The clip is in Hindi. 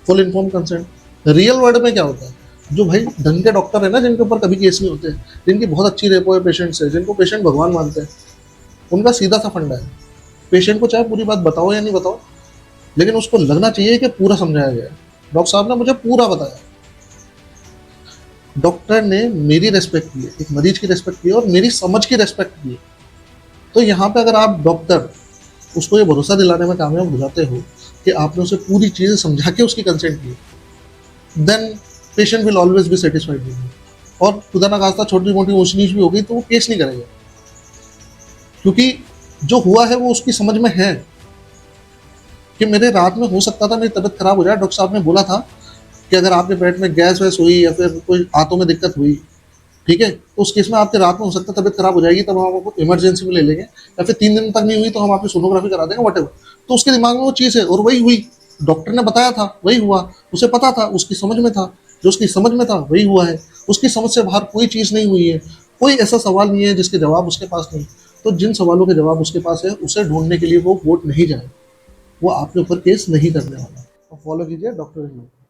Full inform consent. Real world में क्या होता है, जो भाई ढंग के डॉक्टर है ना, जिनके ऊपर कभी केस नहीं होते, जिनकी बहुत अच्छी रेपो है पेशेंट से, जिनको पेशेंट भगवान मानते हैं, उनका सीधा सा फंडा है, पेशेंट को चाहे पूरी बात बताओ या नहीं बताओ, लेकिन उसको लगना चाहिए कि पूरा समझाया गया है। डॉक्टर साहब ने मुझे पूरा बताया, डॉक्टर ने मेरी रेस्पेक्ट की है, एक मरीज की रेस्पेक्ट की है और मेरी समझ की रेस्पेक्ट की है। तो यहाँ पे अगर आप डॉक्टर उसको ये भरोसा दिलाने में कामयाब हो जाते हो कि आपने उसे पूरी चीज़ें समझा के उसकी कंसेंट की, then patient will always be satisfied with you. और खुदा ना खास्ता छोटी मोटी ऊंच नीच भी हो गई तो वो केस नहीं करेगा, क्योंकि जो हुआ है वो उसकी समझ में है कि मेरे रात में हो सकता था मेरी तबीयत खराब हो जाए। डॉक्टर साहब ने बोला था कि अगर आपके पेट में गैस वैस हुई या फिर कोई आंतों में दिक्कत हुई, ठीक है, तो उस केस में आपके रात में हो सकता है तबीयत खराब हो जाएगी, तब हम आपको इमरजेंसी में ले लेंगे, या फिर 3 दिन तक नहीं हुई तो हम आपकी सोनोग्राफी करा देंगे, वट। तो उसके दिमाग में वो चीज़ है और वही हुई, डॉक्टर ने बताया था वही हुआ, उसे पता था, उसकी समझ में था, जो उसकी समझ में था वही हुआ है, उसकी समझ से बाहर कोई चीज़ नहीं हुई है। कोई ऐसा सवाल नहीं है जिसके जवाब उसके पास नहीं। तो जिन सवालों के जवाब उसके पास है उसे ढूंढने के लिए वो कोर्ट नहीं जाए, वो आपके ऊपर केस नहीं करने वाला। फॉलो कीजिए डॉक्टर।